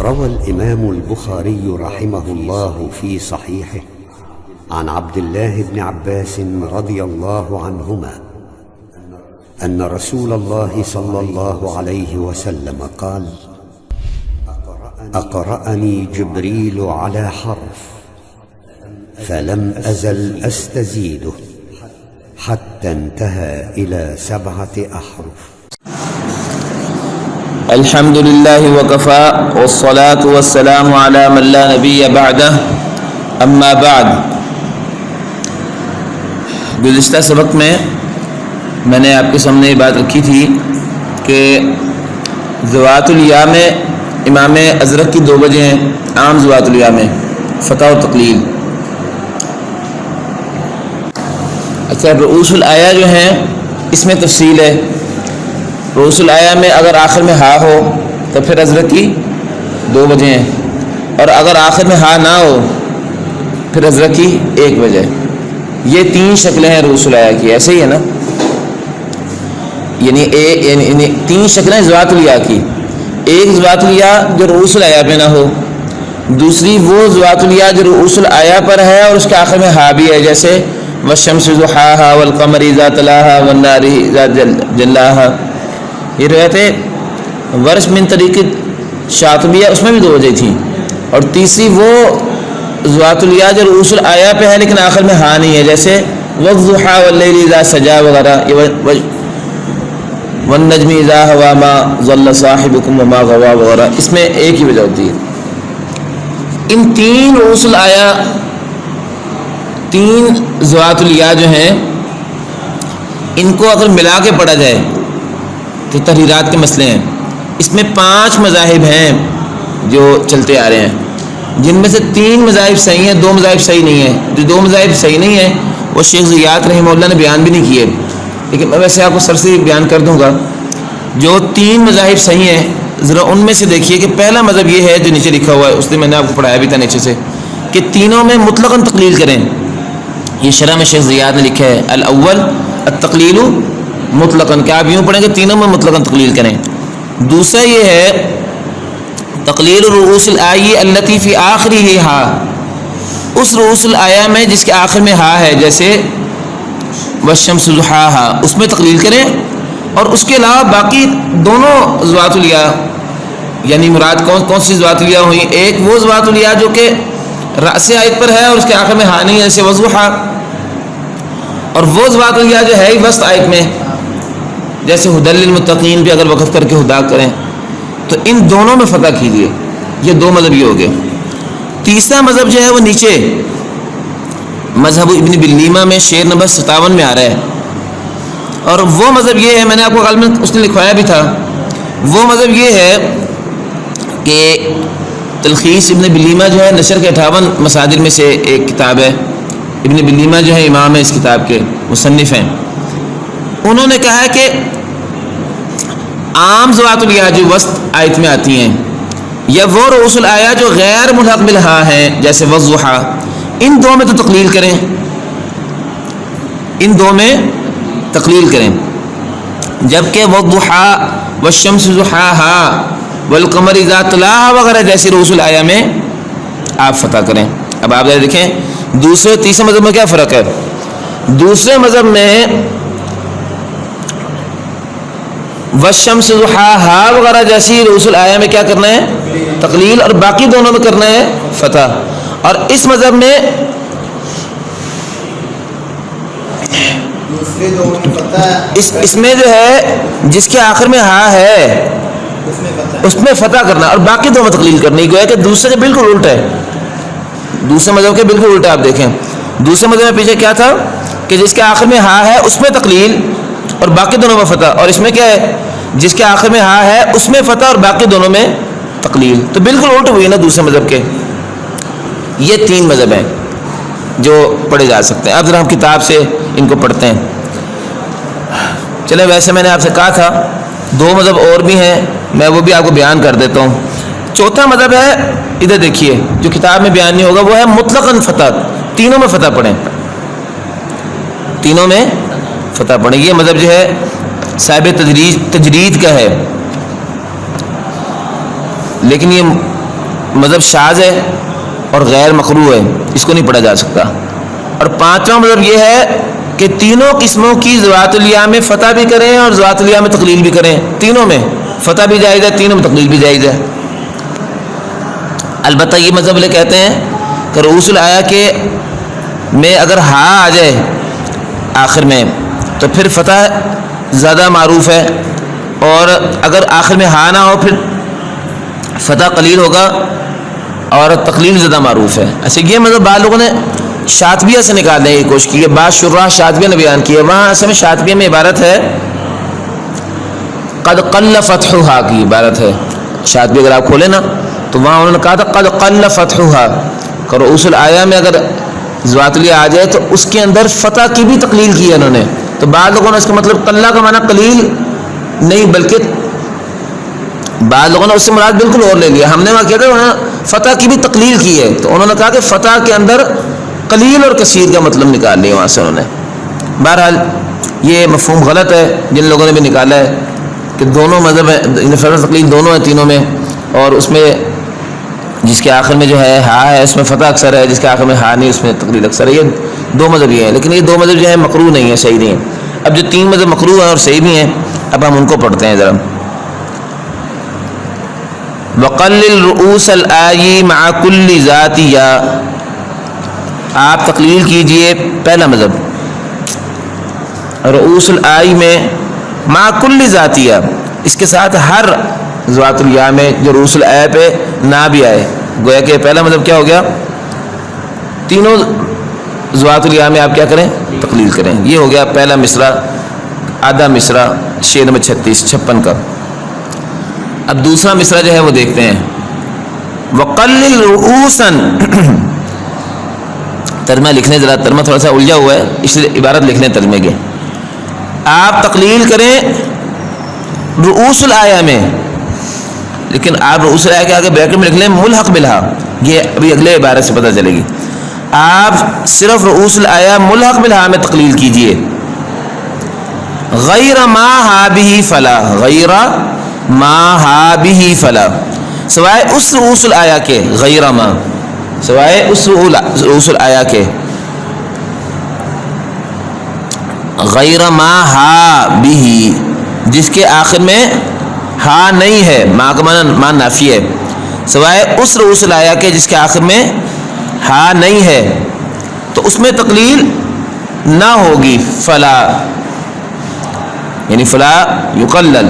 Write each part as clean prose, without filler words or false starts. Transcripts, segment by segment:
روى الإمام البخاري رحمه الله في صحيحه عن عبد الله بن عباس رضي الله عنهما أن رسول الله صلى الله عليه وسلم قال: أقرأني جبريل على حرف فلم أزل أستزيده حتى انتهى إلى 7 أحرف. الحمد لله وكفى والصلاة والسلام على من لا نبي بعده اما بعد. گزشتہ سبق میں نے آپ کے سامنے یہ بات رکھی تھی کہ ذوات الیا میں امام ازرق کی 2 وجہ ہیں عام ذوات الیا میں، فتح و تقلیل. اچھا، رؤوس الآیہ جو ہیں اس میں تفصیل ہے. رؤوس الآیہ میں اگر آخر میں ہا ہو تو پھر ازرق کی 2 وجہ ہیں، اور اگر آخر میں ہا نہ ہو پھر ازرق کی 1 وجہ. یہ 3 شکلیں ہیں رؤوس الآیہ کی، ایسے ہی ہے نا؟ یعنی 3 شکلیں ذوات الیا کی. ایک ذوات الیا جو رؤوس الآیہ پہ نہ ہو، دوسری وہ ذوات الیا جو رؤوس الآیہ پر ہے اور اس کے آخر میں ہا بھی ہے، جیسے والشمس ضحاها والقمر اذا تلاها والنار اذا جلاها. یہ روایت ہے ورش من طریق شاطبیہ، اس میں بھی 2 وجہ تھیں. اور تیسری وہ ذوات الیا جو رؤوس الآیہ پہ ہے لیکن آخر میں ہا نہیں ہے، جیسے والضحى واللیل اذا سجا وغیرہ، والنجم اذا هوى ما ضل صاحبكم وما غوى وغیرہ. اس میں ایک ہی وجہ ہوتی ہے. ان 3 رؤوس الآیہ، 3 ذوات الیا جو ہیں، ان کو اگر ملا کے پڑھا جائے تو تحریرات کے مسئلے ہیں. اس میں 5 مذاہب ہیں جو چلتے آ رہے ہیں، جن میں سے 3 مذاہب صحیح ہیں، 2 مذاہب صحیح نہیں ہیں. جو 2 مذاہب صحیح نہیں ہیں وہ شیخ زیاد رحمہ اللہ نے بیان بھی نہیں کیے، لیکن میں ویسے آپ کو سرسری بیان کر دوں گا. جو 3 مذاہب صحیح ہیں ذرا ان میں سے دیکھیے کہ پہلا مذہب یہ ہے جو نیچے لکھا ہوا ہے، اس نے میں نے آپ کو پڑھایا بھی تھا نیچے سے، کہ تینوں میں مطلقاً تقلیل کریں. یہ شرح میں شیخ زیاد نے لکھا ہے الاول التقلیل مطلقاً، کہ آپ یوں پڑھیں کہ تینوں میں مطلقاً تقلیل کریں. دوسرا یہ ہے تقلیل رؤوس الآیہ التی فی آخری ہا، اس رؤوس الآیہ میں جس کے آخر میں ہا ہے، جیسے والشمس ضحاها، اس میں تقلیل کریں. اور اس کے علاوہ باقی دونوں ذوات الیا، یعنی مراد کون سی ذوات الیا ہوئی؟ ایک وہ ذوات الیا جو کہ رأس آیت پر ہے اور اس کے آخر میں ہا نہیں ہے، جیسے وضحا، اور وہ ذوات الیا جو ہے وسط آیت میں، جیسے ھدی للمتقین پہ اگر وقف کر کے ہدا کریں. تو ان دونوں میں فتح کیجیے. یہ 2 مذہب یہ ہو گئے. تیسرا مذہب جو ہے وہ نیچے مذہب ابن بلیمہ میں شعر نمبر 57 میں آ رہا ہے، اور وہ مذہب یہ ہے، میں نے آپ کو غالباً اس نے لکھوایا بھی تھا، وہ مذہب یہ ہے کہ تلخیص ابن بلیمہ جو ہے نشر کے 58 مصادر میں سے ایک کتاب ہے. ابن بلیمہ جو ہے امام ہے اس کتاب کے، مصنف ہیں. انہوں نے کہا ہے کہ عام ذوات الیا جو وسط آیت میں آتی ہیں، یا وہ رؤوس الآیہ جو غیر ملحق بالہا ہیں، جیسے والضحا، ان 2 میں تو تقلیل کریں، ان 2 میں تقلیل کریں. جبکہ والضحا والشمس ضحاها والقمر اذا تلاها وغیرہ جیسی رؤوس الآیہ میں آپ فتح کریں. اب آپ دیکھیں دوسرے تیسرے مذہب میں کیا فرق ہے. دوسرے مذہب میں والشمس ضحاها وغیرہ جیسی رؤوس الآیہ میں کیا کرنا ہے؟ تقلیل، اور باقی دونوں میں کرنا ہے فتح. اور اس مذہب میں اس میں جو ہے جس کے آخر میں ہا ہے اس میں فتح کرنا اور باقی 2 میں تقلیل کرنی. گویا کہ دوسرے کے بالکل الٹا ہے، دوسرے مذہب کے بالکل الٹا. آپ دیکھیں دوسرے مذہب میں پیچھے کیا تھا کہ جس کے آخر میں ہا ہے اس میں تقلیل اور باقی دونوں میں فتح، اور اس میں کیا ہے جس کے آخر میں ہا ہے اس میں فتح اور باقی دونوں میں تقلیل. تو بالکل الٹ ہوئی نا دوسرے مذہب کے. یہ 3 مذہب ہیں جو پڑھے جا سکتے ہیں. اب ذرا ہم کتاب سے ان کو پڑھتے ہیں. چلے، ویسے میں نے آپ سے کہا تھا 2 مذہب اور بھی ہیں، میں وہ بھی آپ کو بیان کر دیتا ہوں. چوتھا مذہب ہے، ادھر دیکھیے جو کتاب میں بیان نہیں ہوگا، وہ ہے مطلقاً فتح. تینوں میں فتح پڑھیں، تینوں میں فتح پڑھیں. یہ مذہب جو ہے صاحب تجرید کا ہے، لیکن یہ مذہب شاذ ہے اور غیر مقروء ہے، اس کو نہیں پڑھا جا سکتا۔ اور پانچواں مذہب یہ ہے کہ تینوں قسموں کی ذوات الیاء میں فتح بھی کریں اور ذوات الیاء میں تقلیل بھی کریں، تینوں میں فتح بھی جائز ہے، تینوں میں تقلیل بھی جائز ہے۔ البتہ یہ مذہب لے کہتے ہیں کہ رؤوس الآیہ کے میں اگر ہا آ جائے آخر میں تو پھر فتح زیادہ معروف ہے، اور اگر آخر میں ہا نہ ہو پھر فتح قلیل ہوگا اور تقلیل زیادہ معروف ہے۔ اچھا یہ مطلب بعض لوگوں نے شاطبیہ سے نکالنے کی کوشش کی ہے، بعض شراح شاطبیہ نے بیان کی ہے، وہاں اصل میں شاطبیہ میں عبارت ہے قد قل فتحها کی عبارت ہے، شاطبیہ اگر آپ کھولیں نا تو وہاں انہوں نے کہا تھا قد قل فتحها کہ رؤوس الآیہ میں اگر ذوات الیاء آ جائے تو اس کے اندر فتح کی بھی تقلیل کی ہے انہوں نے، تو بعض لوگوں نے اس کا مطلب قلہ کا معنی قلیل نہیں بلکہ بعض لوگوں نے اس سے مراد بالکل اور لے لیا، ہم نے وہاں کیا تھا وہاں فتح کی بھی تقلیل کی ہے، تو انہوں نے کہا کہ فتح کے اندر قلیل اور کثیر کا مطلب نکال لیا وہاں سے انہوں نے۔ بہرحال یہ مفہوم غلط ہے جن لوگوں نے بھی نکالا ہے کہ دونوں مذہب ہیں، فتح تقلیل دونوں ہیں تینوں میں، اور اس میں جس کے آخر میں جو ہے ہا ہے اس میں فتح اکثر ہے، جس کے آخر میں ہا نہیں اس میں تقلیل اکثر ہے۔ یہ دو مذہب یہ ہیں، لیکن یہ دو مذہب جو ہیں مکروہ نہیں ہے، صحیح نہیں ہے۔ اب جو تین مذہب مکروہ ہیں اور صحیح بھی ہیں اب ہم ان کو پڑھتے ہیں ذرا۔ وقلل رؤوس الآئی مع کل ذاتیہ، آپ تقلیل کیجئے پہلا مذہب رؤوس الآئی میں مع کل ذاتیہ، اس کے ساتھ ہر ذوات الیاء میں جو رؤوس الآئی پہ نہ بھی آئے، گویا کہ پہلا مذہب کیا ہو گیا، تینوں ذوات الیاء میں آپ کیا کریں، تقلیل کریں۔ یہ ہو گیا پہلا مصرع، آدھا مصرع شعر نمبر 56 کا۔ اب دوسرا مصرع جو ہے وہ دیکھتے ہیں، وقلل رؤوسا، ترجمہ لکھنے ذرا، ترجمہ تھوڑا سا الجھا ہوا ہے اس لیے عبارت لکھنے ترجمے کے۔ آپ تقلیل کریں رؤوس الآیہ میں، لیکن آپ رؤوس الآیہ کے آگے بریکٹ میں لکھ لیں ملحق بالہا، یہ ابھی اگلے عبارت سے پتہ چلے گی۔ آپ صرف رؤوس الآیہ ملحق بالہا میں تقلیل کیجئے، غیر ما ہا بہ فلا، غیر ما ہا بہ فلا، سوائے اس رؤوس الآیہ کے، غیر ما سوائے اس رؤوس الآیہ کے، غیر ما ہا بہ جس کے آخر میں ہا نہیں ہے، ما کا معنی نافی ہے، سوائے اس رؤوس الآیہ کے جس کے آخر میں ہا نہیں ہے تو اس میں تقلیل نہ ہوگی، فلا یعنی فلا یقلل،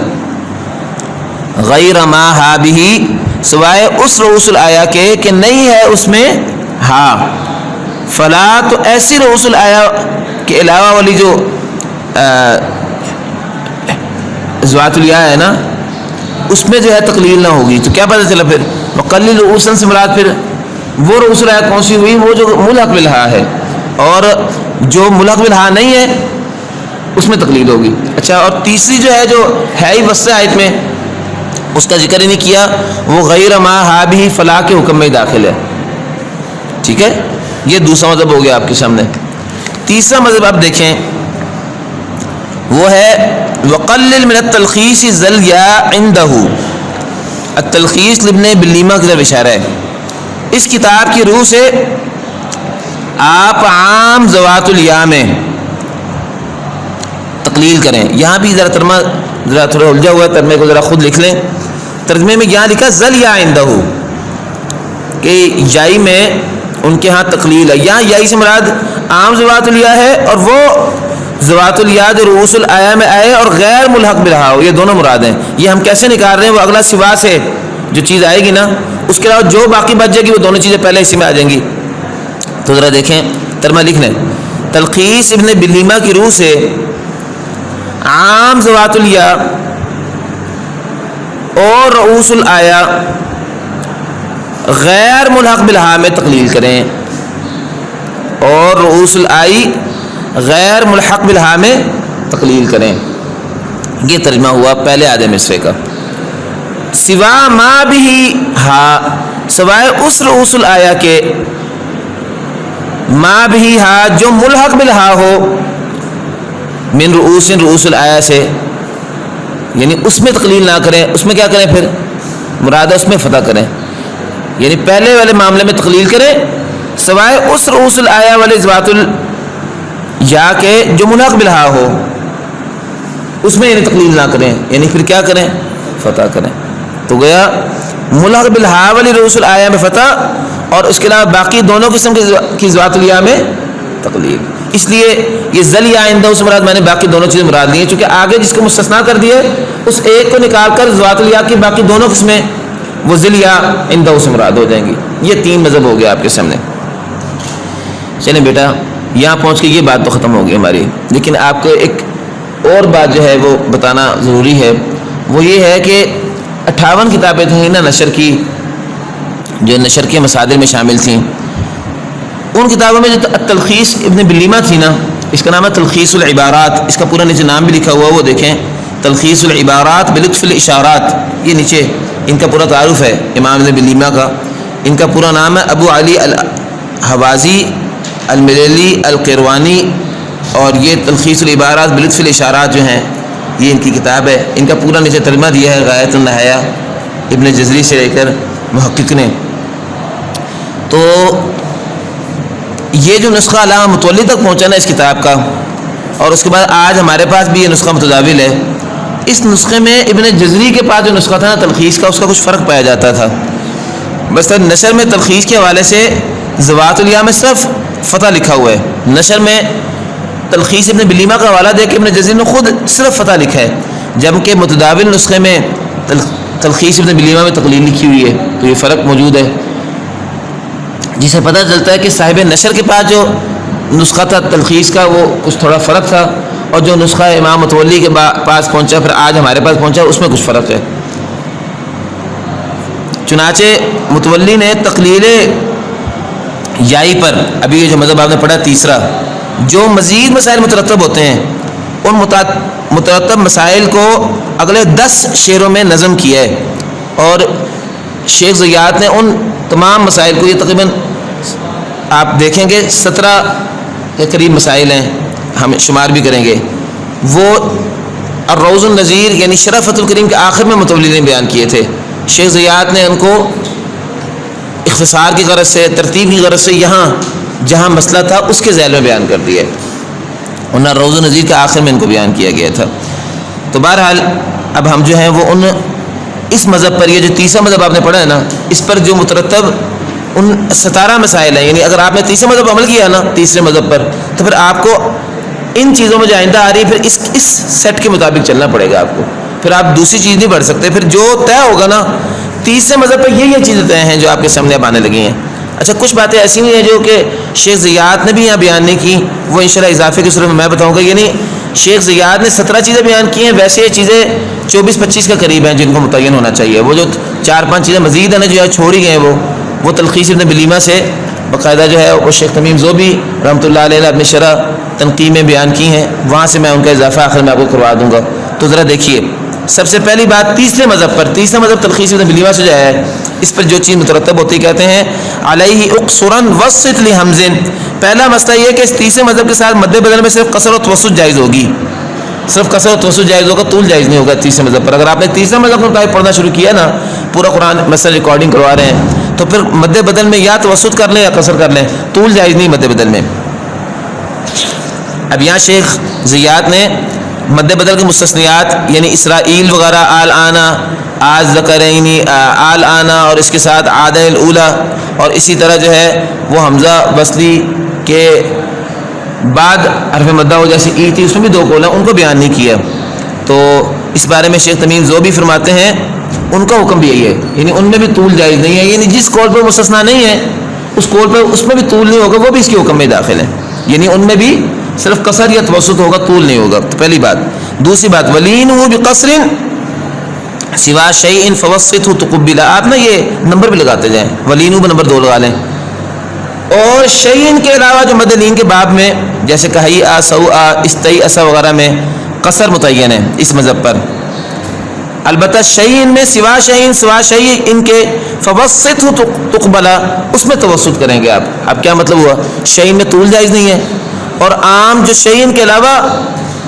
غیر ما ہا بہ سوائے اس رؤوس الآیہ کے کہ نہیں ہے اس میں ہا، فلا تو ایسی رؤوس الآیہ کے علاوہ والی جو ذوات الیاء ہے نا اس میں جو ہے تقلیل نہ ہوگی۔ تو کیا پتہ چلا پھر وقلل رؤوسا سے مراد پھر وہ رؤوس الآیہ کون سی ہوئی، وہ جو ملحق بالہا ہے، اور جو ملحق بالہا نہیں ہے اس میں تقلیل ہوگی۔ اچھا، اور تیسری جو ہے جو ہے ہی وسط آیت میں اس کا ذکر ہی نہیں کیا، وہ غیر ما ہا بہ فلا کے حکم میں داخل ہے، ٹھیک ہے، یہ دوسرا مذہب ہو گیا آپ کے سامنے۔ تیسرا مذہب آپ دیکھیں وہ ہے وقلل من التلخیص ذل یا عندہ، التلخیص لابن بلیمہ کی طرف اشارہ ہے۔ اس کتاب کی روح سے آپ عام ذوات الیاء میں تقلیل کریں۔ یہاں بھی ذرا ترجمہ ذرا تھوڑا الجھا ہوا ہے، ترجمے کو ذرا خود لکھ لیں۔ ترجمے میں یہاں لکھا ذل یا عندہ کہ یائی میں ان کے ہاں تقلیل ہے، یہاں یائی سے مراد عام ذوات الیاء ہے، اور وہ ذوات الیاء جو رؤوس الآیہ میں آئے اور غیر ملحق بالہا ہو، یہ دونوں مراد ہیں۔ یہ ہم کیسے نکال رہے ہیں، وہ اگلا سوا سے جو چیز آئے گی نا اس کے علاوہ جو باقی بچ جائے گی وہ دونوں چیزیں پہلے اسی میں آ جائیں گی۔ تو ذرا دیکھیں ترجمہ لکھ لیں، تلخیص ابن بلیمہ کی روح سے عام ذوات الیاء اور رؤوس الآیہ غیر ملحق بالہا میں تقلیل کریں، اور رؤوس الآئی غیر ملحق بالہا میں تقلیل کریں۔ یہ ترجمہ ہوا پہلے آدھے مصرے کا۔ سوا ما بھی ہا، سوائے اس رؤوس الآیہ کے، ما بھی ہا جو ملحق بالہا ہو، من رؤوس رؤوس الآیہ سے، یعنی اس میں تقلیل نہ کریں، اس میں کیا کریں پھر مراد ہے اس میں فتح کریں، یعنی پہلے والے معاملے میں تقلیل کریں سوائے اس رؤوس الآیا والے ذوات یا کے جو ملحق بالہا ہو، اس میں یعنی تقلیل نہ کریں، یعنی پھر کیا کریں؟ فتح کریں. تو گیا ملحق بالہا والی رؤوس الآیا میں فتح اور اس کے علاوہ باقی دونوں قسم کی ذوات الیا میں تقلیل. اس لیے یہ ذل یا عندہ سے مراد میں نے باقی دونوں چیزیں مراد لی ہیں، چونکہ آگے جس کو مستثنا کر دیا اس ایک کو نکال کر ذوات الیا کی باقی دونوں قسمیں وہ ذل یا عندہ سے مراد ہو جائیں گی. یہ 3 مذہب ہو گیا آپ کے سامنے. چلیں بیٹا یہاں پہنچ کے یہ بات تو ختم ہوگی ہماری، لیکن آپ کو ایک اور بات جو ہے وہ بتانا ضروری ہے. وہ یہ ہے کہ 58 کتابیں تھیں نا نشر کی، جو نشر کے مصادر میں شامل تھیں. ان کتابوں میں جو تلخیص ابن بلیمہ تھی نا، اس کا نام ہے تلخیص العبارات، اس کا پورا نیچے نام بھی لکھا ہوا وہ دیکھیں، تلخیص العبارات بلطف الاشارات، یہ نیچے ان کا پورا تعارف ہے امام ابن بلیمہ کا. ان کا پورا نام ہے ابو علی الحوازی الملیلی القیروانی، اور یہ تلخیص العبارات بلطف الاشارات جو ہیں یہ ان کی کتاب ہے. ان کا پورا نیچے ترجمہ دیا ہے غایۃ النہایہ ابن جزری سے لے کر محقق نے. تو یہ جو نسخہ علامہ متولی تک پہنچا نا اس کتاب کا، اور اس کے بعد آج ہمارے پاس بھی یہ نسخہ متداول ہے. اس نسخے میں ابن جزری کے پاس جو نسخہ تھا نا تلخیص کا، اس کا کچھ فرق پایا جاتا تھا. بس نشر میں تلخیص کے حوالے سے ذوات الیا میں صرف فتح لکھا ہوا ہے، نشر میں تلخیص ابن بلیمہ کا حوالہ دے کے ابن جزری نے خود صرف فتح لکھا ہے، جبکہ متداول نسخے میں تلخیص ابن بلیمہ میں تقلیل لکھی ہوئی ہے. تو یہ فرق موجود ہے، جسے پتہ چلتا ہے کہ صاحب نشر کے پاس جو نسخہ تھا تلخیص کا وہ کچھ تھوڑا فرق تھا، اور جو نسخہ امام متولی کے پاس پہنچا پھر آج ہمارے پاس پہنچا اس میں کچھ فرق ہے. چنانچہ متولی نے تقلیل یائی پر، ابھی یہ جو مذہب آپ نے پڑھا تیسرا، جو مزید مسائل مترتب ہوتے ہیں ان مترتب مسائل کو اگلے 10 شعروں میں نظم کیا ہے. اور شیخ زیاد نے ان تمام مسائل کو، یہ تقریباً آپ دیکھیں گے 17 کے قریب مسائل ہیں، ہم شمار بھی کریں گے، وہ الروض النظیر یعنی شرح فتح الکریم کے آخر میں متولی نے بیان کیے تھے. شیخ زیاد نے ان کو اختصار کی غرض سے، ترتیب کی غرض سے یہاں جہاں مسئلہ تھا اس کے ذیل میں بیان کر دیا، ورنہ الروض النظیر کے آخر میں ان کو بیان کیا گیا تھا. تو بہرحال اب ہم جو ہیں وہ ان اس مذہب پر، یہ جو تیسرا مذہب آپ نے پڑھا ہے نا، اس پر جو مترتب ان 17 مسائل ہیں، یعنی اگر آپ نے تیسرے مذہب عمل کیا نا تیسرے مذہب پر، تو پھر آپ کو ان چیزوں میں جو آئندہ آ رہی ہے پھر اس سیٹ کے مطابق چلنا پڑے گا آپ کو. پھر آپ دوسری چیز نہیں بڑھ سکتے. پھر جو طے ہوگا نا تیسرے مذہب پر یہ چیزیں طے ہیں جو آپ کے سامنے اب آنے لگی ہیں. اچھا کچھ باتیں ایسی بھی ہیں جو کہ شیخ زیاد نے بھی یہاں بیان نہیں کی، وہ انشاءاللہ اضافے کی صورت میں بتاؤں گا. یعنی شیخ زیاد نے 17 چیزیں بیان کی ہیں، ویسے یہ چیزیں 24-25 کے قریب ہیں جن کو متعین ہونا چاہیے. وہ جو 4-5 چیزیں مزید ہیں جو چھوڑی گئے وہ تلخیص ابن بلیمہ سے باقاعدہ جو ہے وہ شیخ تمیم زوبی رحمۃ اللہ علیہ نے اپنی شرح تنقیح میں بیان کی ہیں، وہاں سے میں ان کا اضافہ آخر میں آپ کو کروا دوں گا. تو ذرا دیکھیے سب سے پہلی بات تیسرے مذہب پر، تیسرا مذہب تلخیص ابن بلیمہ سے جو ہے اس پر جو چیز مترتب ہوتی کہتے ہیں علیہ اقصرن وسط لحمز. پہلا مسئلہ یہ کہ اس تیسرے مذہب کے ساتھ مد بدل میں صرف قصر و توسط جائز ہوگی، صرف قصر و توسط جائز ہوگا، طول جائز نہیں ہوگا تیسرے مذہب پر. اگر آپ نے تیسرا مذہب کو پڑھنا شروع کیا نا، پورا قرآن مثلا ریکارڈنگ کروا رہے ہیں، تو پھر مد بدل میں یا توسط کر لیں یا قصر کر لیں، طول جائز نہیں مد بدل میں. اب یہاں شیخ زیاد نے مد بدل کے مستثنیات یعنی اسرائیل وغیرہ، آل آنا، آج ذکرینی، آل آنا اور اس کے ساتھ عادن الاولا، اور اسی طرح جو ہے وہ حمزہ وصلی کے بعد حرف مدہ ہو جیسی ای تھی اس میں بھی 2 قول ہیں، ان کو بیان نہیں کیا. تو اس بارے میں شیخ تمیم زوبی فرماتے ہیں ان کا حکم بھی یہی ہے، یعنی ان میں بھی طول جائز نہیں ہے، یعنی جس قول پر مستثنا نہیں ہے اس قول پر اس میں بھی طول نہیں ہوگا، وہ بھی اس کے حکم میں داخل ہے، یعنی ان میں بھی صرف قصر یا توسط ہوگا، طول نہیں ہوگا. تو پہلی بات. دوسری بات ولینہ بقصر سوا شیء فوسطہ تقبل. آپ نا یہ نمبر بھی لگاتے جائیں، ولینہ پہ نمبر 2 لگا لیں. اور شیء کے علاوہ جو مد لین کے باب میں جیسے کہی آ سو آ استئی اسا وغیرہ میں قصر متعین ہے اس مذہب پر. البتہ شیء میں سوا شیء ان کے فوسطہ تقبل، اس میں توسط کریں گے آپ. اب کیا مطلب ہوا؟ شیء میں طول جائز نہیں ہے، اور عام جو شیء کے علاوہ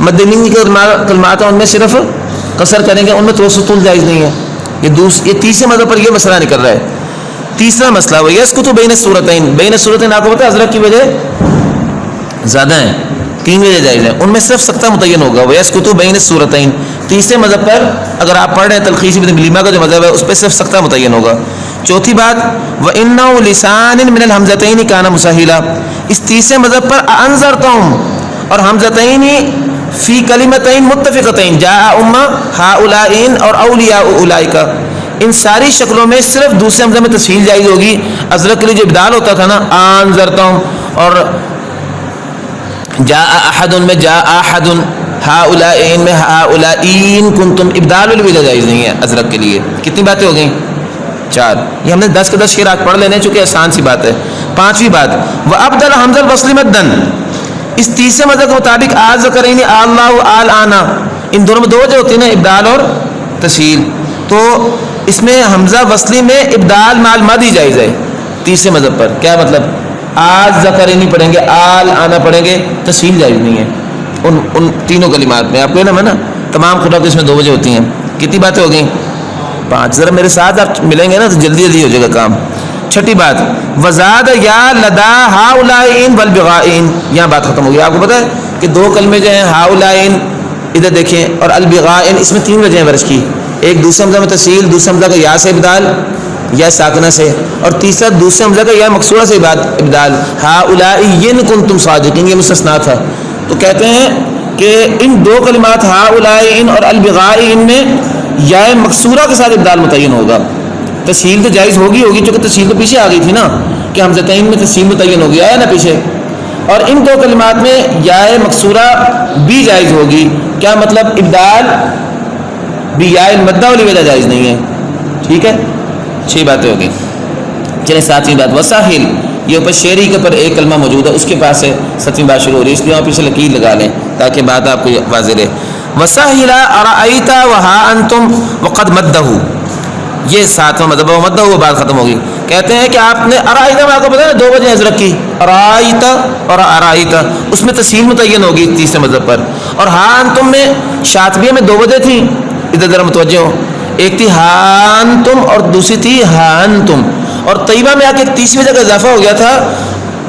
مدنی کے کلمات ہیں ان میں صرف قصر کریں گے، ان میں توسط طول جائز نہیں ہے. یہ تیسرے مذہب پر یہ مسئلہ نکل رہا ہے. تیسرا مسئلہ وہ یسکت بین الصورتین، بین الصورتین آپ کو پتہ ہے ازرق کی وجہ زیادہ ہیں، 3 وجہ جائز ہیں، ان میں صرف سکتہ متعین ہوگا، وہ یسکت بین الصورتین۔ تیسرے مذہب پر اگر آپ پڑھ رہے ہیں تلخیص ابن بلیمہ کا جو مذہب ہے اس پہ صرف سکتہ متعین ہوگا۔ چوتھی بات وَإِنَّهُ لِسَانٍ مِّنَ الْحَمْزَتَيْنِ كَانَ مُسَهِّلًا، اس تیسرے مذہب پر أَنذَرْتَهُمْ اور حمزتین فی کلمتین متفقتین جاء امہ ہؤلاء اور اولیاء اولئک، ان ساری شکلوں میں صرف دوسرے حمزہ میں تسہیل جائز ہوگی۔ ازرق کے لیے جو ابدال ہوتا تھا نا انذرتہم، اور جاء احد میں جاء احد، ہؤلاء میں ہؤلاء کنتم، ابدال والی وجہ جائز نہیں ہے ازرق کے لیے۔ کتنی باتیں ہو گئیں؟ 4۔ یہ ہم نے 10 کے 10 شعر آج پڑھ لینے چونکہ آسان سی بات ہے۔ 5ویں بات وابدل حمزہ الوصل مدن، اس تیسرے مذہب کے مطابق آج ذکرین اللہ آل آنا، ان دونوں میں 2 وجہ ہوتی ہیں نا، ابدال اور تسہیل، تو اس میں حمزہ وصلی میں ابدال مع المد ہی جائز ہے تیسرے مذہب پر۔ کیا مطلب؟ آج ذکرین پڑھیں گے، آل آنا پڑھیں گے، تسہیل جائز نہیں ہے ان تینوں کلمات میں۔ آپ کو نا نا تمام خطاب اس میں 2 وجہ ہوتی ہیں۔ کتنی باتیں ہو گئیں؟ 5۔ ذرا میرے ساتھ آپ ملیں گے نا تو جلدی جلدی ہو جائے گا کام۔ 6ٹھی بات وزاد یا لدا ہاؤلائن والبغائن، یہاں بات ختم ہو گئی۔ آپ کو پتہ ہے کہ 2 کلمے جو ہیں ہاؤلائن ادھر دیکھیں اور البغائن، اس میں 3 وجہ ہیں ورش کی، ایک دوسرے حمزہ میں تسہیل، دوسرے حمزہ کا یا سے ابدال، یا ساکنہ سے، اور تیسرا دوسرے حمزہ کا یا مکسورہ سے ابدال، ہاؤلائن کنتم صادقین، یہ مستثنا تھا۔ تو کہتے ہیں کہ ان 2 کلمات ہاؤلائن اور البغائن میں یا مکسورہ کے ساتھ ابدال متعین ہوگا۔ تسہیل تو جائز ہوگی چونکہ تسہیل تو پیچھے آ گئی تھی نا کہ حمزتین میں تسہیل متعین ہوگی، آیا نا پیچھے، اور ان 2 کلمات میں یا مکسورہ بھی جائز ہوگی۔ کیا مطلب؟ ابدال بھی یا المدہ والی وجہ جائز نہیں ہے۔ ٹھیک ہے، 6 باتیں ہو گئی۔ چلیں 7ویں بات وساحل، یہ اوپر شعری کے پر ایک کلمہ موجود ہے، اس کے پاس ہے 7ویں بات شروع ہو رہی ہے، اس لیے وہاں پیچھے لکیر لگا لیں تاکہ بات آپ کو واضح رہے۔ وساحل ارأیت وہا انتم وقد مدہ، یہ 7واں مذہب ہے، مدہ وہ بات ختم ہوگی۔ کہتے ہیں کہ آپ نے ارائیت میں آپ کو پتا ہے 2 وجہ ازرق کی، ارائیت اور ارائیت، اس میں تسہیل متعین ہوگی تیسرے مذہب پر، اور ہاں انتم میں شاطبیہ میں 2 وجہ تھیں، ادھر ذرا متوجہ ہو، ایک تھی ہاں انتم اور دوسری تھی ہاں انتم، اور طیبہ میں آ کے ایک تیسری وجہ کا اضافہ ہو گیا تھا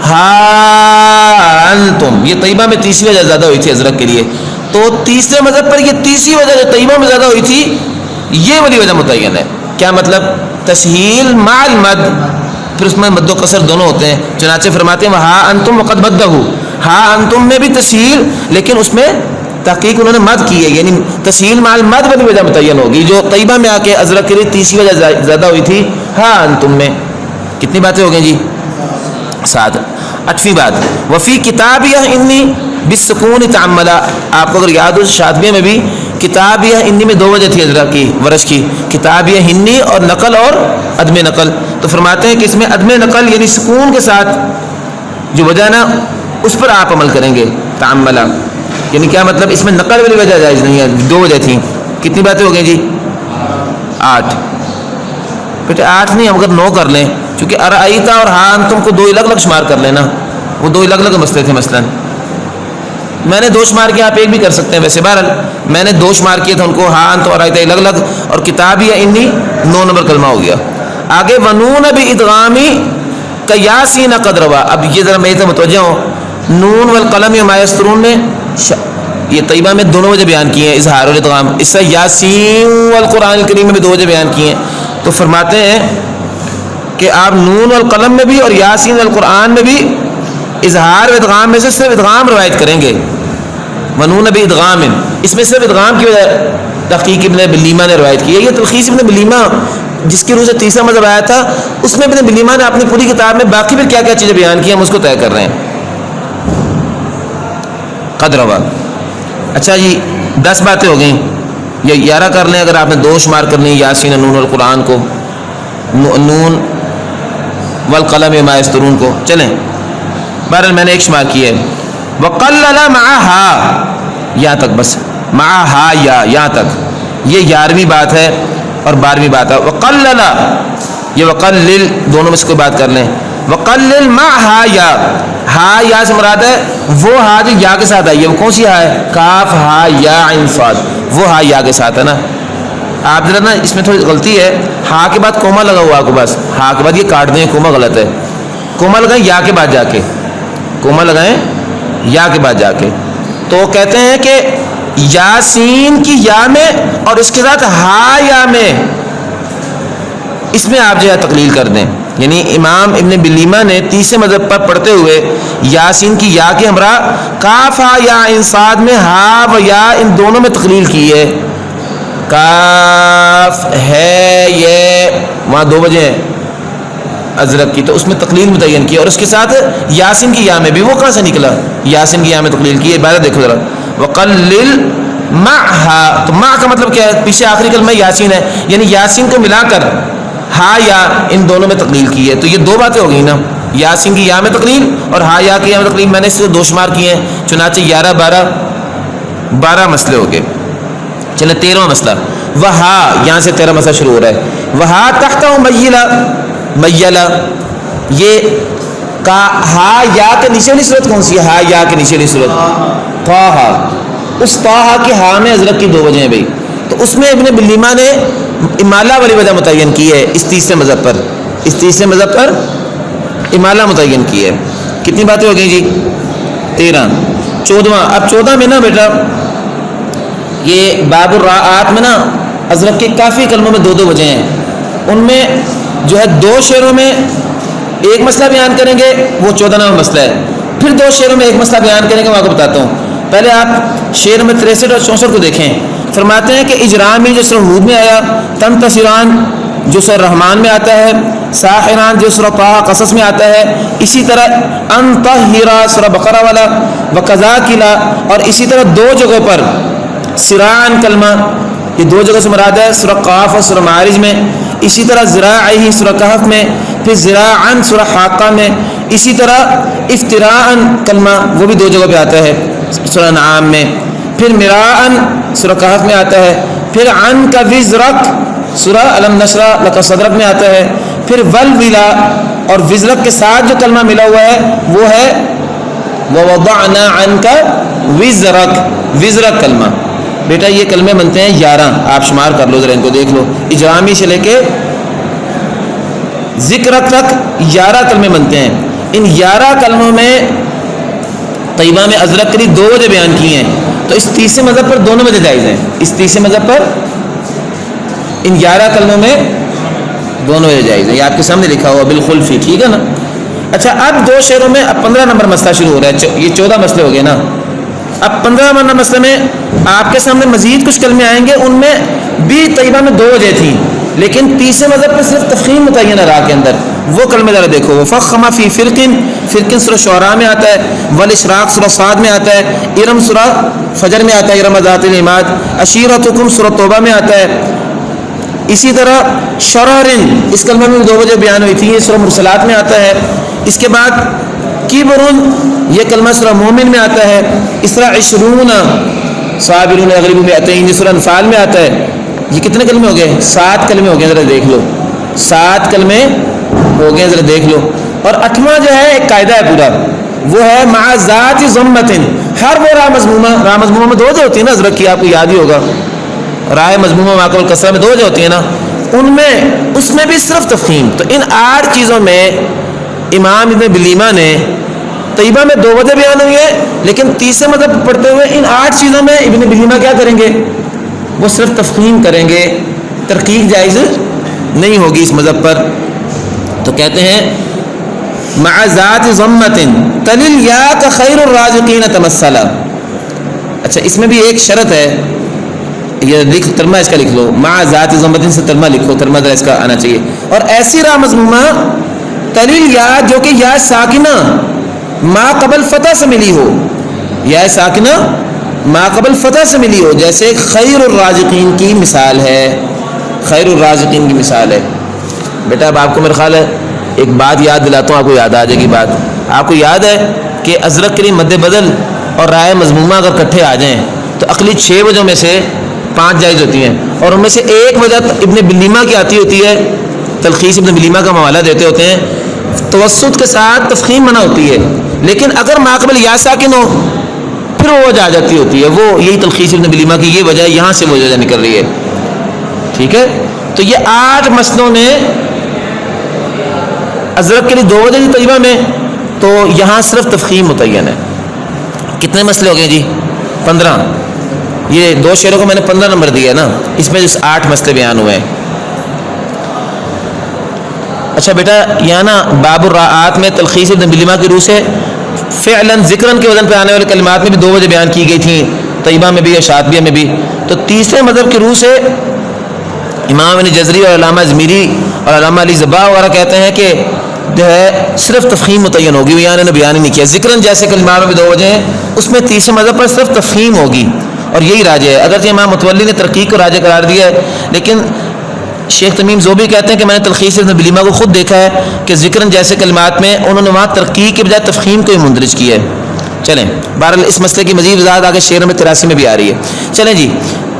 ہاں انتم، یہ طیبہ میں تیسری وجہ زیادہ ہوئی تھی ازرق کے لیے، تو تیسرے مذہب پر یہ تیسری وجہ جو طیبہ میں زیادہ ہوئی تھی یہ والی وجہ متعین ہے۔ کیا مطلب؟ تسہیل مع المد، پھر اس میں مد و قصر دونوں ہوتے ہیں، چنانچہ فرماتے ہیں ہاں انتم وقد مدہ، ہاں انتم میں بھی تسہیل لیکن اس میں تحقیق انہوں نے مد کی ہے، یعنی تسہیل مع المد والی وجہ متعین ہوگی، جو طیبہ میں آ کے ازرق کے لیے تیسری وجہ زیادہ ہوئی تھی ہاں انتم میں۔ کتنی باتیں ہو گئی جی؟ 7۔ 8ویں بات وفی کتابیہ انی بالسکون تعملا، آپ کو اگر یاد ہو شاطبیہ میں بھی کتابیہ انی میں 2 وجہ تھی ازرق کی ورش کی، کتابیہ ہنی اور نقل اور عدم نقل، تو فرماتے ہیں کہ اس میں عدم نقل یعنی سکون کے ساتھ جو وجہ نا اس پر آپ عمل کریں گے، تعملا یعنی کیا مطلب؟ اس میں نقل والی وجہ جائز نہیں ہے، 2 وجہ تھیں۔ کتنی باتیں ہو گئی جی؟ 8۔ بیٹے 8 نہیں، ہم اگر 9 کر لیں، چونکہ ارائیتا اور ہاں تم کو 2 الگ الگ شمار کر لینا، وہ 2 الگ الگ مسئلے تھے۔ مثلا میں نے 2 شمار کیا، آپ 1 بھی کر سکتے ہیں، ویسے بہرحال میں نے 2 شمار کیے تھے ان کو، ہاں تو ارائیتا الگ الگ، اور کتابی یا انی 9 نمبر کلمہ ہو گیا۔ آگے ونون بادغامی کیاسین قد روا، اب یہ ذرا میری طرف متوجہ ہو، نون والقلم وما یسطرون میں یہ طیبہ میں 2 وجہ بیان کیے ہیں، اظہار اور ادغام، اس سے یاسین والقرآن الکریم میں بھی 2 وجہ بیان کیے ہیں، تو فرماتے ہیں کہ آپ نون والقلم میں بھی اور یاسین والقرآن میں بھی اظہار و ادغام میں سے صرف ادغام روایت کریں گے، ونون بادغام، اس میں صرف ادغام کی وجہ تحقیق ابن بلیمہ نے روایت کی ہے۔ یہ تلخیص ابن بلیمہ جس کی روح سے تیسرا مذہب آیا تھا، اس میں ابن بلیمہ نے اپنی پوری کتاب میں باقی پھر کیا کیا چیزیں بیان کی ہم اس کو طے کر رہے ہیں۔ قد روا، اچھا جی 10 باتیں ہو گئیں، یا 11 کر لیں اگر آپ نے 2 شمار کرنی ہے، یاسین نون والقرآن کو، نون والقلم وما یسطرون کو۔ چلیں بہرحال میں نے 1 شمار کی ہے، وقلل معہا، یہاں تک بس، معہا یا یہاں تک، یہ 11ویں بات ہے اور 12ویں بات ہے۔ وقلل، یہ وقلل دونوں میں سے کوئی بات کر لیں، وقلل معہا یا، ہا یا سے مراد ہے وہ ہا جو یا کے ساتھ آئی ہے، وہ کون سی ہا ہے؟ کاف ہا یا عین صاد، وہ ہا یا کے ساتھ ہے نا، آپ ذرا نا اس میں تھوڑی غلطی ہے، ہا کے بعد کوما لگا ہوا آپ کو، بس ہا کے بعد یہ کاٹ دیں، کوما غلط ہے، کوما لگائیں یا کے بعد جا کے، کوما لگائیں یا کے بعد جا کے. تو کہتے ہیں کہ یاسین کی یا میں اور اس کے ساتھ ہا یا میں، اس میں آپ جو ہے تقلیل کر دیں. یعنی امام ابن بلیمہ نے تیسرے مذہب پر پڑھتے ہوئے یاسین کی یا کے ہمراہ کاف ہا یا انصاد میں ہا و یا ان دونوں میں تقلیل کی ہے. کاف ہے یہ وہاں 2 بجے ہیں ازرق کی، تو اس میں تقلیل متعین کی، اور اس کے ساتھ یاسین کی یا میں بھی، وہ کہاں سے نکلا؟ یاسین کی یا میں تقلیل کی ہے. عبارت دیکھو ذرا، وقلل معها، تو مع کا مطلب کیا ہے؟ پیچھے آخری کلمہ یاسین ہے، یعنی یاسین کو ملا کر ہا یا ان دونوں میں تقلیل کی ہے. تو یہ 2 باتیں ہو گئی نا، یاسین کی یا میں تقلیل اور ہا یا کی یا میں تقلیل. میں نے اس کو 2 شمار کیے ہیں، چنانچہ 11 12 مسئلے ہو گئے. چلے 13واں مسئلہ، وہا، یہاں سے 13 مسئلہ شروع ہو رہا ہے. وہا تحتہ میلا، میلا یہ کا ہا یا کے نیچے والی صورت کون سی ہے؟ ہا یا کے نیچے والی صورت طٰہٰ. اس طٰہٰ کی ہا میں ازرق کی 2 وجہیں ہیں بھائی. تو اس میں ابن بلیمہ نے امالہ والی وجہ متعین کی ہے اس تیسرے مذہب پر، اس تیسرے مذہب پر امالہ متعین کی ہے. کتنی باتیں ہو گئی جی؟ 13. 14واں، اب 14 میں نا بیٹا یہ باب الراءات میں نا ازرق کے کافی کلموں میں 2 وجہیں ہیں. ان میں جو ہے 2 شعروں میں ایک مسئلہ بیان کریں گے، وہ 14واں مسئلہ ہے. پھر 2 شعروں میں ایک مسئلہ بیان کریں گے، میں آپ کو بتاتا ہوں. پہلے آپ شعر نمبر 63 اور 64 کو دیکھیں. فرماتے ہیں کہ اجرامی جو سورہ ہود میں آیا، تنتصران جو سورہ رحمان میں آتا ہے، ساحران جو سورہ طٰہٰ قصص میں آتا ہے، اسی طرح انطہرا سورہ بقرہ والا، وکذاکلا، اور اسی طرح 2 جگہوں پر سران کلمہ، یہ 2 جگہ سے مراد ہے، سورہ قاف اور سورہ معارج میں. اسی طرح ذراعہ سورہ کہف میں، پھر ذراعاً سورہ حاقہ میں. اسی طرح افتراءً کلمہ وہ بھی 2 جگہ پہ آتا ہے سورہ انعام میں. پھر مراءً سورہ کہف میں آتا ہے. پھر عن کا وزرک سورہ الم نشرح لک صدرک میں آتا ہے. پھر ولولا، اور وزرک کے ساتھ جو کلمہ ملا ہوا ہے وہ ہے ووضعنا عنک وزرک، وزرک کلمہ. بیٹا یہ کلمے بنتے ہیں 11، آپ شمار کر لو ذرا، ان کو دیکھ لو. اجرامی سے لے کے ذکر تک 11 کلمے بنتے ہیں. ان 11 کلموں میں طیبہ میں ازرق کے لیے 2 وجہ بیان کی ہیں. تو اس تیسرے مذہب پر دونوں وجہ جائز ہیں. اس تیسرے مذہب پر ان 11 کلموں میں دونوں وجہ جائز ہیں. یہ آپ کے سامنے لکھا ہوا بالخلفی، ٹھیک ہے نا. اچھا اب 2 شعروں میں اب 15 نمبر مسئلہ شروع ہو رہا ہے. یہ 14 مسئلے ہو گئے نا. اب 15 نمبر مسئلے میں آپ کے سامنے مزید کچھ کلمے آئیں گے. ان میں بھی طیبہ میں 2 وجہ تھیں، لیکن تیسرے مذہب پہ صرف تفخیم متعین ہے راہ کے اندر. وہ کلمے ذرا دیکھو. وفخم فی فرقن، فرقن سورہ شعراء میں آتا ہے. والاشراق سورہ صاد میں آتا ہے. ارم سورہ فجر میں آتا ہے، ارم ذات العماد. عشیرتکم سورہ توبہ میں آتا ہے. اسی طرح شرارن، اس کلمے میں 2 وجہ بیان ہوئی تھی، یہ سورہ مرسلات میں آتا ہے. اس کے بعد کبرن، یہ کلمہ سورہ مومن میں آتا ہے. اس طرح عشرون صابرون یغلبون مئتین، یہ سورہ انفال میں آتا ہے. یہ کتنے کلمے ہو گئے؟ 7 کلمے ہو گئے، ذرا دیکھ لو. 7 کلمے ہو گئے، ذرا دیکھ لو. اور 8واں جو ہے ایک قاعدہ ہے پورا، وہ ہے مع ذات ضمتن. ہر وہ راہ مضمومہ میں 2 وجہ ہوتی ہے نا ازرق کی، آپ کو یاد ہی ہوگا. راہ مضمومہ مع قبل کسرہ میں 2 وجہ ہوتی ہے نا. ان میں اس میں بھی صرف تفخیم. تو ان 8 چیزوں میں امام ابن بلیمہ نے طیبہ میں 2 وجہ بیان ہوئی ہے، لیکن تیسرے مذہب پڑھتے ہوئے ان 8 چیزوں میں ابن بلیمہ کیا کریں گے؟ وہ صرف تفخیم کریں گے، ترقیق جائز نہیں ہوگی اس مذہب پر. تو کہتے ہیں مع ذات ضمت تلل یا کا خیر الرازقین تمثلا. اچھا اس میں بھی ایک شرط ہے، یہ لکھ ترجمہ اس کا لکھ لو. مع ذات ضمت سے ترجمہ لکھو، ترجمہ ذرا اس کا آنا چاہیے. اور ایسی راہ مضمومہ تلل یا جو کہ یا ساکنہ ما قبل فتح سے ملی ہو، یا ساکنہ ما قبل فتح سے ملی ہو، جیسے خیر الرازقین کی مثال ہے. خیر الرازقین کی مثال ہے. بیٹا اب آپ کو میرا خیال ہے ایک بات یاد دلاتا ہوں، آپ کو یاد آ جائے گی بات. آپ کو یاد ہے کہ ازرق کے لیے مد بدل اور رائے مضمومہ اگر کٹھے آ جائیں تو عقلی 6 وجہوں میں سے 5 جائز ہوتی ہیں، اور ان میں سے ایک وجہ ابن بلیمہ کی آتی ہوتی ہے. تلخیص ابن بلیمہ کا حوالہ دیتے ہوتے ہیں، توسط کے ساتھ تفخیم منع ہوتی ہے، لیکن اگر ماقبل یا ساکن ہو پھر وہ وجہ آ جاتی ہوتی ہے. وہ یہی تلخیص ابن بلیمہ کی یہ وجہ ہے، یہاں سے وہ وجہ نکل رہی ہے. ٹھیک ہے. تو یہ 8 مسئلوں میں ازرق کے لیے 2 وجہ طیبہ میں، تو یہاں صرف تفخیم متعین ہے. کتنے مسئلے ہو گئے جی؟ 15. یہ 2 شعروں کو میں نے 15 نمبر دیا ہے نا، اس میں 8 مسئلے بیان ہوئے ہیں. اچھا بیٹا یہاں نا باب الراعات میں تلخیص ابن بلیما کی روح سے فعلاً ذکراً کے وزن پہ آنے والے کلمات میں بھی 2 وجہ بیان کی گئی تھیں، طیبہ میں بھی اور شاطبیہ میں بھی. تو تیسرے مذہب کی روح سے امام ابن جزری اور علامہ ازمیری اور علامہ علی زبا وغیرہ کہتے ہیں کہ جو ہے صرف تفخیم متعین ہوگی. یہاں انہوں نے بیان ہی نہیں کیا. ذکراً جیسے کلمات میں بھی 2 وجہ ہیں، اس میں تیسرے مذہب پر صرف تفخیم ہوگی اور یہی راجح ہے. اگرچہ امام متولی نے ترقیق کو راجح قرار دیا ہے، لیکن شیخ تمیم زوبی کہتے ہیں کہ میں نے تلخیص ابن بلیما کو خود دیکھا ہے کہ ذکراً جیسے کلمات میں انہوں نے وہاں ترقیق کے بجائے تفخیم کو ہی مندرج کیا ہے. چلیں بہرحال اس مسئلے کی مزید وضاحت آگے شعر نمبر 83 میں بھی آ رہی ہے. چلیں جی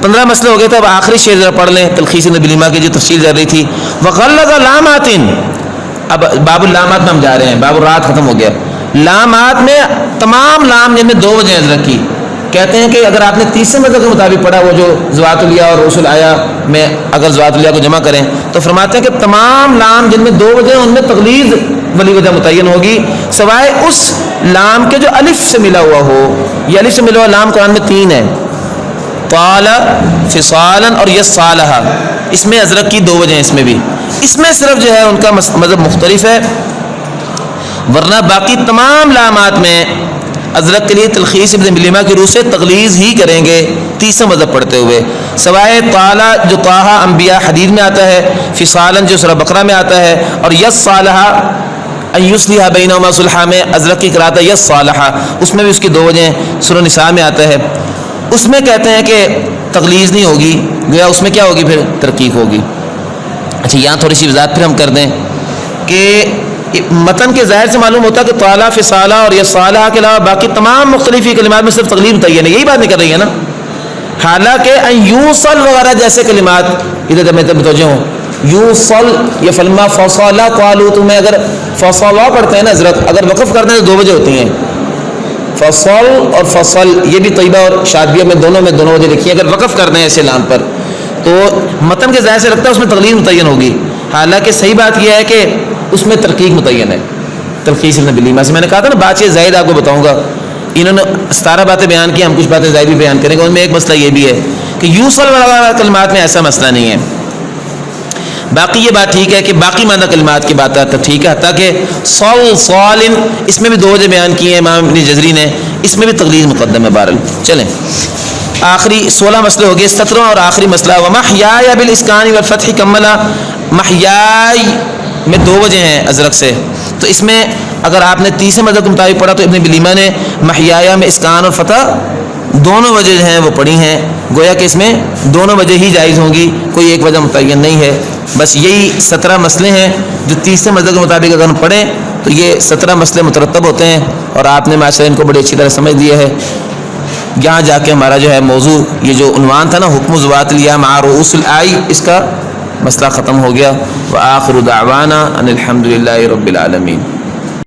15 مسئلے ہو گئے تھے. اب آخری شعر ذرا پڑھ لیں تلخیص ابن بلیما کی جو تفصیل چل رہی تھی. وغلظ لامات، اب باب اللامات میں ہم جا رہے ہیں، باب الرات ختم ہو گیا. لامات میں تمام لام جن میں 2 وجہ ازرق کی، کہتے ہیں کہ اگر آپ نے تیسرے مذہب کے مطابق پڑھا، وہ جو زوات الیاء اور رسول آیا میں اگر زوات الیاء کو جمع کریں تو فرماتے ہیں کہ تمام لام جن میں 2 وجہ ان میں تغلیظ والی وجہ متعین ہوگی، سوائے اس لام کے جو الف سے ملا ہوا ہو. یہ الف سے ملا ہوا لام قرآن میں 3 ہے، طال، فصالا اور یصالہ. اس میں ازرق کی 2 وجہ ہیں. اس میں بھی اس میں صرف جو ہے ان کا مذہب مختلف ہے، ورنہ باقی تمام لامات میں ازرق کے لیے تلخیص ابن بلیما کی روح سے تغلیظ ہی کریں گے تیسرا مذہب پڑھتے ہوئے، سوائے طالہ جو طٰہٰ انبیاء حدید میں آتا ہے، فصالاً جو سورہ بقرہ میں آتا ہے، اور یصالہ ان یصلح بینہما صلحا میں ازرق کی قرأت ہے یصالہ. اس میں بھی اس کی 2 وجہ ہیں. سورہ نساء میں آتا ہے، اس میں کہتے ہیں کہ تغلیظ نہیں ہوگی، گویا اس میں کیا ہوگی پھر ترقیق ہوگی. اچھا یہاں تھوڑی سی وضاحت پھر ہم کر دیں کہ متن کے ظاہر سے معلوم ہوتا ہے کہ طالہ، فصالہ اور یصالہ کے علاوہ باقی تمام مختلف کلمات میں صرف تغلیظ متعین ہے. یہی بات نہیں کر رہی ہے نا. حالانکہ ان یوصل وغیرہ جیسے کلمات ادھر میں متوجہ ہوں، یوصل یا فلما فصل قالوا، تو میں اگر فصلا پڑھتے ہیں نا حضرت، اگر وقف کرتے ہیں تو 2 وجہ ہوتی ہیں، فصل اور فصل. یہ بھی طیبہ اور شاطبیہ میں دونوں وجہ لکھی ہیں. اگر وقف کرتے ہیں ایسے لام پر تو متن کے ظاہر سے لگتا ہے اس میں تغلیظ متعین ہوگی، حالانکہ صحیح بات یہ ہے کہ اس میں ترقیق متعین ہے. تلخیص ابن بلیما سے میں نے کہا تھا نا بات یہ زائد آپ کو بتاؤں گا. انہوں نے 17 باتیں بیان کی، ہم کچھ باتیں زائد بھی بیان کریں گے. ان میں ایک مسئلہ یہ بھی ہے کہ یوصل وغیرہ کلمات میں ایسا مسئلہ نہیں ہے. باقی یہ بات ٹھیک ہے کہ باقی معنی کلمات کی بات آتا ٹھیک ہے، حتیٰ کہ صل صالن اس میں بھی 2 وجہ بیان کی ہیں امام ابن جزری نے، اس میں بھی تغلیظ مقدم ہے. بہرحال چلیں آخری 16 مسئلے ہو گئے. 17واں اور آخری مسئلہ ومحیایا بالاسکان والفتح کملا. محیائی میں 2 وجہ ہیں ازرق سے، تو اس میں اگر آپ نے تیسرے مذہب کے مطابق پڑھا تو ابن بلیما نے محیایا میں اسکان اور فتح دونوں وجہ جو ہیں وہ پڑھی ہیں. گویا کہ اس میں دونوں وجہ ہی جائز ہوں گی، کوئی ایک وجہ متعین نہیں ہے. بس یہی 17 مسئلے ہیں جو تیسرے مذہب کے مطابق اگر ہم پڑھیں تو یہ 17 مسئلے مترتب ہوتے ہیں، اور آپ نے ماشاءاللہ ان کو بڑی اچھی طرح سمجھ لیا ہے. یہاں جا کے ہمارا جو ہے موضوع یہ جو عنوان تھا نا حکم زوات الیاء مع رؤوس الائی، اس کا مسئلہ ختم ہو گیا. وآخر دعوانا ان الحمد للہ رب العالمین.